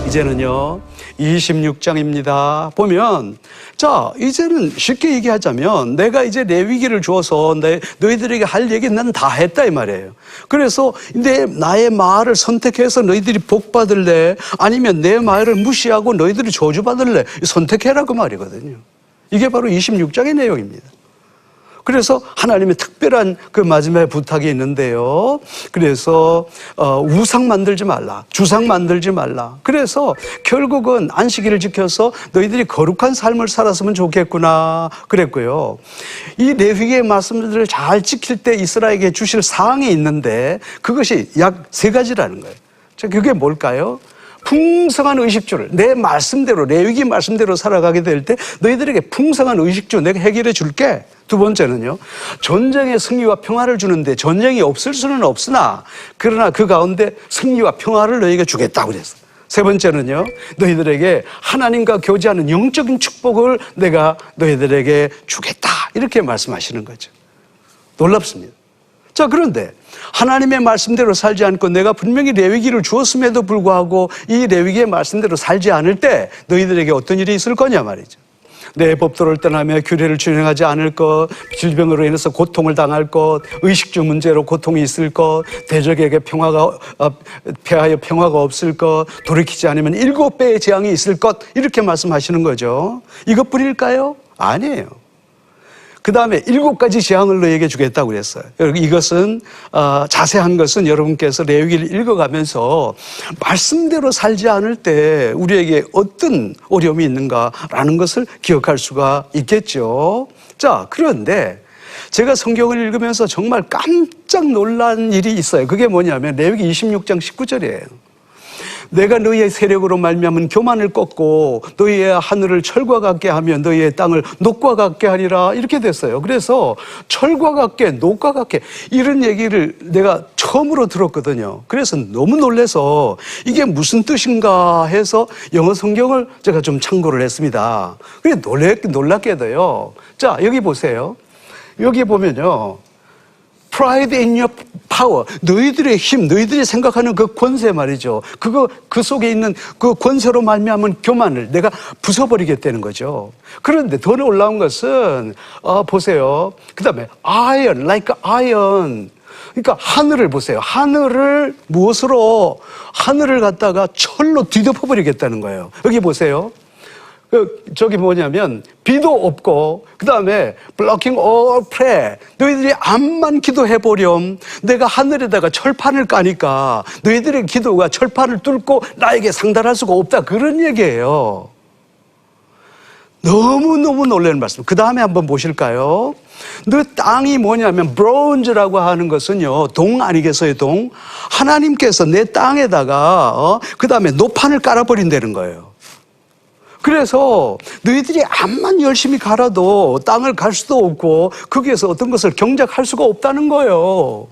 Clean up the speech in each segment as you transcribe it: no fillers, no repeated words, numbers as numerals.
이제는요 26장입니다. 보면 자 이제는 쉽게 얘기하자면 내가 이제 레위기를 주어서 너희들에게 할 얘기 난 다 했다 이 말이에요. 그래서 나의 말을 선택해서 너희들이 복 받을래 아니면 내 말을 무시하고 너희들이 저주 받을래 선택해라 그 말이거든요. 이게 바로 26장의 내용입니다. 그래서 하나님의 특별한 그 마지막에 부탁이 있는데요. 그래서 우상 만들지 말라. 주상 만들지 말라. 그래서 결국은 안식일을 지켜서 너희들이 거룩한 삶을 살았으면 좋겠구나 그랬고요. 이 레위기의 말씀들을 잘 지킬 때 이스라엘에게 주실 사항이 있는데 그것이 약 3가지라는 거예요. 그게 뭘까요? 풍성한 의식주를 내 말씀대로 레위기 말씀대로 살아가게 될 때 너희들에게 풍성한 의식주 내가 해결해 줄게. 2번째는요. 전쟁의 승리와 평화를 주는데 전쟁이 없을 수는 없으나 그러나 그 가운데 승리와 평화를 너희에게 주겠다고 그랬어. 3번째는요. 너희들에게 하나님과 교제하는 영적인 축복을 내가 너희들에게 주겠다. 이렇게 말씀하시는 거죠. 놀랍습니다. 자, 그런데 하나님의 말씀대로 살지 않고 내가 분명히 레위기를 주었음에도 불구하고 이 레위기의 말씀대로 살지 않을 때 너희들에게 어떤 일이 있을 거냐 말이죠. 내 법도를 떠나며 규례를 준행하지 않을 것, 질병으로 인해서 고통을 당할 것, 의식주 문제로 고통이 있을 것, 대적에게 패하여 평화가 없을 것, 돌이키지 않으면 7배의 재앙이 있을 것 이렇게 말씀하시는 거죠. 이것뿐일까요? 아니에요. 그 다음에 7가지 재앙을 너에게 주겠다고 그랬어요. 이것은 자세한 것은 여러분께서 레위기를 읽어가면서 말씀대로 살지 않을 때 우리에게 어떤 어려움이 있는가라는 것을 기억할 수가 있겠죠. 자, 그런데 제가 성경을 읽으면서 정말 깜짝 놀란 일이 있어요. 그게 뭐냐면 레위기 26장 19절이에요. 내가 너희의 세력으로 말미암은 교만을 꺾고 너희의 하늘을 철과 같게 하며 너희의 땅을 녹과 같게 하리라 이렇게 됐어요. 그래서 철과 같게 녹과 같게 이런 얘기를 내가 처음으로 들었거든요. 그래서 너무 놀라서 이게 무슨 뜻인가 해서 영어 성경을 제가 좀 참고를 했습니다. 그래 놀랍게도요. 자, 여기 보세요. 여기 보면요. Pride in your power. 너희들의 힘, 너희들이 생각하는 그 권세 말이죠. 그 속에 있는 그 권세로 말미암은 교만을 내가 부숴버리겠다는 거죠. 그런데 더 놀라운 것은, 보세요. 그 다음에 iron, like iron. 그러니까 하늘을 보세요. 하늘을 무엇으로? 하늘을 갖다가 철로 뒤덮어버리겠다는 거예요. 여기 보세요. 저기 뭐냐면 비도 없고 그 다음에 blocking all prayer. 너희들이 암만 기도해보렴 내가 하늘에다가 철판을 까니까 너희들의 기도가 철판을 뚫고 나에게 상달할 수가 없다 그런 얘기예요. 너무너무 놀라는 말씀. 그 다음에 한번 보실까요? 너 땅이 뭐냐면 bronze라고 하는 것은요 동 아니겠어요? 동. 하나님께서 내 땅에다가 그 다음에 노판을 깔아버린다는 거예요. 그래서 너희들이 암만 열심히 갈아도 땅을 갈 수도 없고 거기에서 어떤 것을 경작할 수가 없다는 거예요.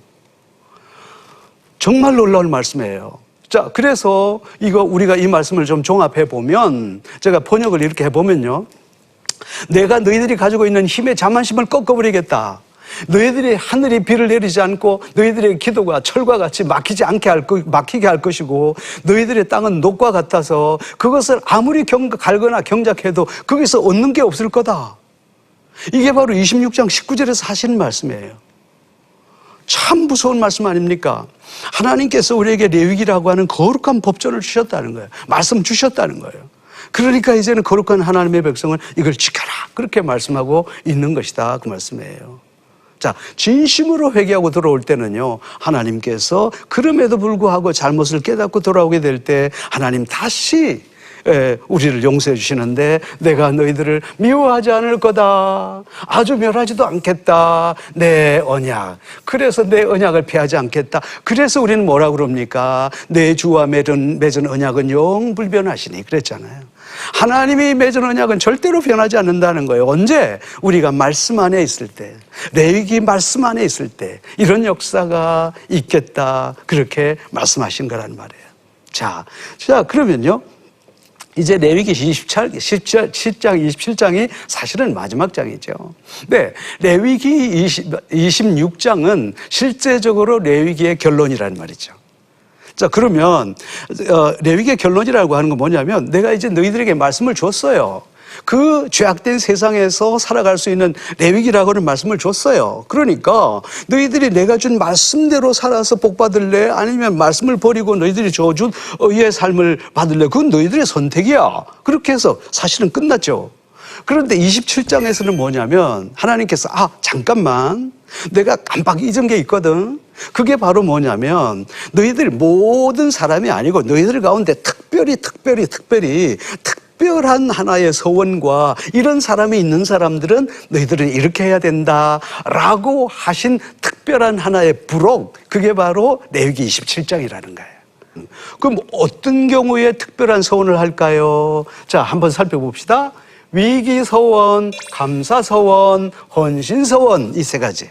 정말 놀라운 말씀이에요. 자, 그래서 우리가 이 말씀을 좀 종합해 보면 제가 번역을 이렇게 해보면요. 내가 너희들이 가지고 있는 힘의 자만심을 꺾어버리겠다. 너희들이 하늘이 비를 내리지 않고 너희들의 기도가 철과 같이 막히게 할 것이고 너희들의 땅은 녹과 같아서 그것을 아무리 갈거나 경작해도 거기서 얻는 게 없을 거다. 이게 바로 26장 19절에서 하시는 말씀이에요. 참 무서운 말씀 아닙니까? 하나님께서 우리에게 레위기라고 하는 거룩한 법전을 주셨다는 거예요. 말씀 주셨다는 거예요. 그러니까 이제는 거룩한 하나님의 백성은 이걸 지켜라 그렇게 말씀하고 있는 것이다 그 말씀이에요. 자, 진심으로 회개하고 돌아올 때는요 하나님께서 그럼에도 불구하고 잘못을 깨닫고 돌아오게 될 때 하나님 다시 우리를 용서해 주시는데 내가 너희들을 미워하지 않을 거다. 아주 멸하지도 않겠다. 내 언약. 그래서 내 언약을 폐하지 않겠다. 그래서 우리는 뭐라 그럽니까? 내 주와 맺은 언약은 영불변하시니 그랬잖아요. 하나님이 맺은 언약은 절대로 변하지 않는다는 거예요. 언제? 우리가 말씀 안에 있을 때, 레위기 말씀 안에 있을 때 이런 역사가 있겠다 그렇게 말씀하신 거란 말이에요. 자 그러면요 이제 레위기 27장이 사실은 마지막 장이죠. 네, 레위기 26장은 실제적으로 레위기의 결론이란 말이죠. 자, 그러면 레위기의 결론이라고 하는 건 뭐냐면 내가 이제 너희들에게 말씀을 줬어요. 그 죄악된 세상에서 살아갈 수 있는 레위기라고 하는 말씀을 줬어요. 그러니까 너희들이 내가 준 말씀대로 살아서 복 받을래? 아니면 말씀을 버리고 너희들이 줘준 의의 삶을 받을래? 그건 너희들의 선택이야. 그렇게 해서 사실은 끝났죠. 그런데 27장에서는 뭐냐면 하나님께서 잠깐만 내가 깜빡 잊은 게 있거든. 그게 바로 뭐냐면 너희들 모든 사람이 아니고 너희들 가운데 특별한 하나의 서원과 이런 사람이 있는 사람들은 너희들은 이렇게 해야 된다라고 하신 특별한 하나의 부록, 그게 바로 레위기 27장이라는 거예요. 그럼 어떤 경우에 특별한 서원을 할까요? 자, 한번 살펴봅시다. 위기서원, 감사서원, 헌신서원, 이 세 가지.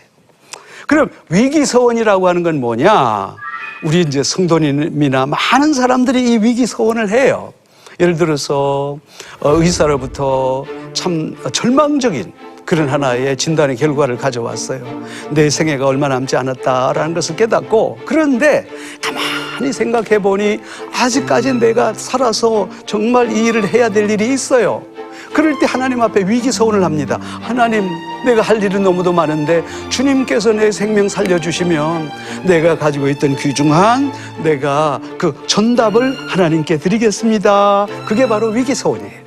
그럼 위기서원이라고 하는 건 뭐냐? 우리 이제 성도님이나 많은 사람들이 이 위기서원을 해요. 예를 들어서 의사로부터 참 절망적인 그런 하나의 진단의 결과를 가져왔어요. 내 생애가 얼마 남지 않았다라는 것을 깨닫고, 그런데 가만히 생각해 보니 아직까지 내가 살아서 정말 이 일을 해야 될 일이 있어요. 그럴 때 하나님 앞에 위기서원을 합니다. 하나님, 내가 할 일은 너무도 많은데 주님께서 내 생명 살려주시면 내가 가지고 있던 귀중한 내가 그 전답을 하나님께 드리겠습니다. 그게 바로 위기서원이에요.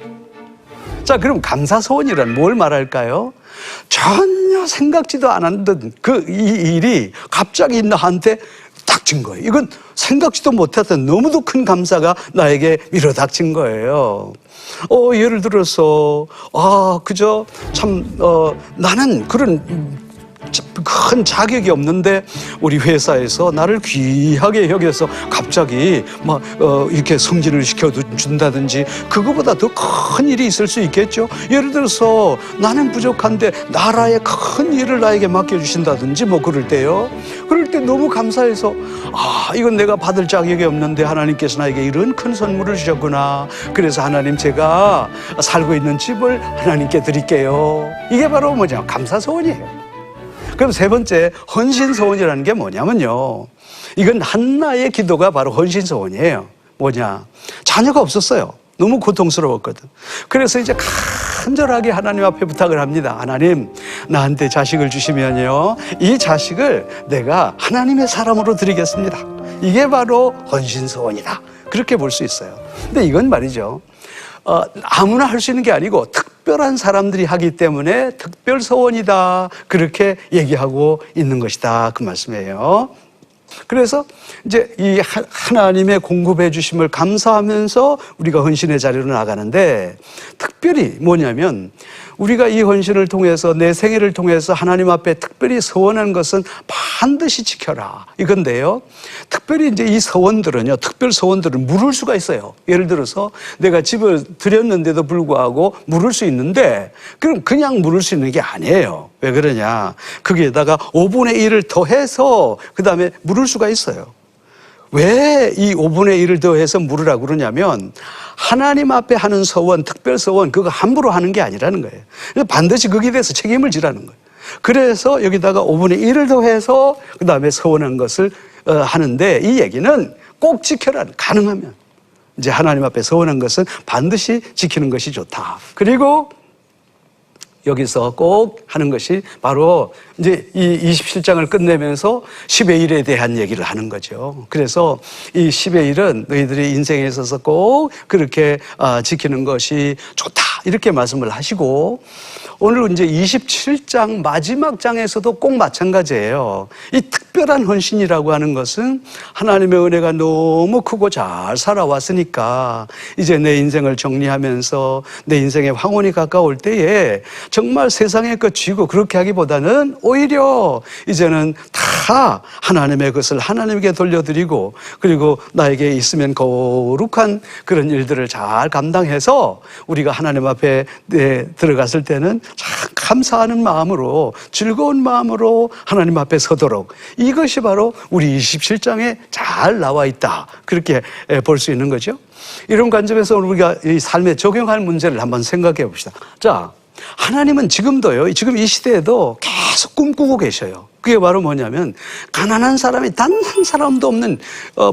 자, 그럼 감사서원이란 뭘 말할까요? 전혀 생각지도 않았던 이 일이 갑자기 나한테 닥친 거예요. 이건 생각지도 못했던 너무도 큰 감사가 나에게 밀어닥친 거예요. 예를 들어서, 나는 그런 큰 자격이 없는데 우리 회사에서 나를 귀하게 여겨서 갑자기 이렇게 승진을 시켜준다든지 그거보다 더 큰 일이 있을 수 있겠죠. 예를 들어서 나는 부족한데 나라의 큰 일을 나에게 맡겨주신다든지 그럴 때요. 그럴 때 너무 감사해서 이건 내가 받을 자격이 없는데 하나님께서 나에게 이런 큰 선물을 주셨구나. 그래서 하나님, 제가 살고 있는 집을 하나님께 드릴게요. 이게 바로 뭐냐? 감사소원이에요. 그럼 세 번째, 헌신소원이라는 게 뭐냐면요, 이건 한나의 기도가 바로 헌신소원이에요. 뭐냐? 자녀가 없었어요. 너무 고통스러웠거든. 그래서 이제 간절하게 하나님 앞에 부탁을 합니다. 하나님, 나한테 자식을 주시면요, 이 자식을 내가 하나님의 사람으로 드리겠습니다. 이게 바로 헌신소원이다. 그렇게 볼 수 있어요. 근데 이건 말이죠, 아무나 할 수 있는 게 아니고 특별한 사람들이 하기 때문에 특별서원이다. 그렇게 얘기하고 있는 것이다. 그 말씀이에요. 그래서 이제 이 하나님의 공급해 주심을 감사하면서 우리가 헌신의 자리로 나가는데, 특별히 뭐냐면 우리가 이 헌신을 통해서 내 생애를 통해서 하나님 앞에 특별히 서원하는 것은 반드시 지켜라, 이건데요. 특별히 이제 이 서원들은요, 특별 서원들은 물을 수가 있어요. 예를 들어서 내가 집을 드렸는데도 불구하고 물을 수 있는데, 그럼 그냥 물을 수 있는 게 아니에요. 왜 그러냐? 거기에다가 5분의 1을 더해서 그 다음에 물을 수가 있어요. 왜 이 5분의 1을 더해서 물으라고 그러냐면, 하나님 앞에 하는 서원, 특별 서원, 그거 함부로 하는 게 아니라는 거예요. 반드시 거기에 대해서 책임을 지라는 거예요. 그래서 여기다가 5분의 1을 더해서 그 다음에 서원한 것을 하는데, 이 얘기는 꼭 지켜라. 가능하면 이제 하나님 앞에 서원한 것은 반드시 지키는 것이 좋다. 그리고 여기서 꼭 하는 것이 바로 이제 이 27장을 끝내면서 10의 1에 대한 얘기를 하는 거죠. 그래서 이 10의 1은 너희들이 인생에 있어서 꼭 그렇게 지키는 것이 좋다, 이렇게 말씀을 하시고, 오늘 이제 27장 마지막 장에서도 꼭 마찬가지예요. 이 특별한 헌신이라고 하는 것은 하나님의 은혜가 너무 크고 잘 살아왔으니까 이제 내 인생을 정리하면서 내 인생의 황혼이 가까울 때에 정말 세상의 것 쥐고 그렇게 하기보다는 오히려 이제는 다 하나님의 것을 하나님께 돌려드리고, 그리고 나에게 있으면 거룩한 그런 일들을 잘 감당해서 우리가 하나님 앞에 들어갔을 때는 참 감사하는 마음으로, 즐거운 마음으로 하나님 앞에 서도록, 이것이 바로 우리 27장에 잘 나와 있다, 그렇게 볼 수 있는 거죠. 이런 관점에서 우리가 이 삶에 적용할 문제를 한번 생각해 봅시다. 자, 하나님은 지금도요, 지금 이 시대에도 계속 꿈꾸고 계셔요. 그게 바로 뭐냐면 가난한 사람이 단 한 사람도 없는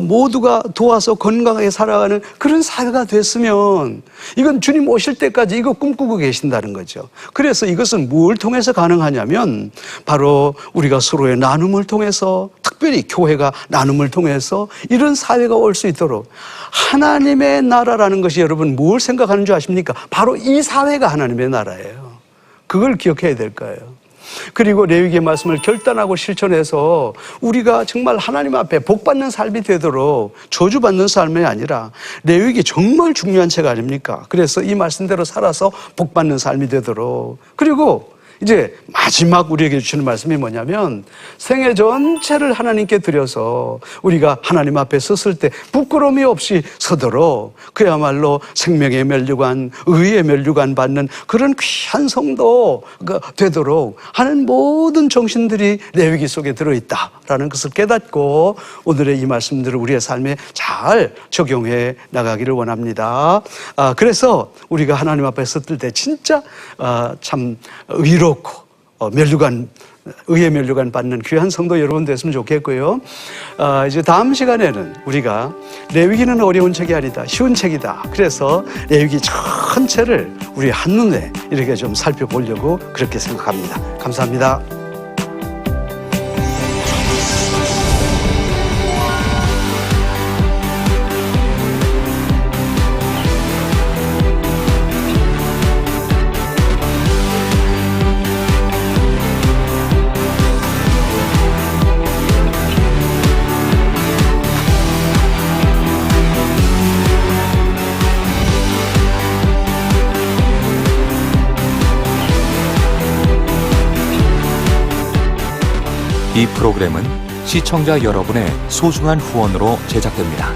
모두가 도와서 건강하게 살아가는 그런 사회가 됐으면 이건 주님 오실 때까지 이거 꿈꾸고 계신다는 거죠. 그래서 이것은 뭘 통해서 가능하냐면 바로 우리가 서로의 나눔을 통해서, 특별히 교회가 나눔을 통해서 이런 사회가 올 수 있도록, 하나님의 나라라는 것이 여러분 뭘 생각하는 줄 아십니까? 바로 이 사회가 하나님의 나라예요. 그걸 기억해야 될 거예요. 그리고 레위기의 말씀을 결단하고 실천해서 우리가 정말 하나님 앞에 복받는 삶이 되도록, 저주받는 삶이 아니라 레위기 정말 중요한 책 아닙니까? 그래서 이 말씀대로 살아서 복받는 삶이 되도록, 그리고 이제 마지막 우리에게 주시는 말씀이 뭐냐면 생애 전체를 하나님께 드려서 우리가 하나님 앞에 섰을 때 부끄러움이 없이 서도록, 그야말로 생명의 면류관, 의의 면류관 받는 그런 귀한 성도가 되도록 하는 모든 정신들이 레위기 속에 들어있다라는 것을 깨닫고 오늘의 이 말씀들을 우리의 삶에 잘 적용해 나가기를 원합니다. 그래서 우리가 하나님 앞에 섰을 때 진짜 참 의롭고 면류관, 의의 면류관 받는 귀한 성도 여러분 됐으면 좋겠고요. 이제 다음 시간에는 우리가 레위기는 어려운 책이 아니다, 쉬운 책이다. 그래서 레위기 전체를 우리 한눈에 이렇게 좀 살펴보려고 그렇게 생각합니다. 감사합니다. 이 프로그램은 시청자 여러분의 소중한 후원으로 제작됩니다.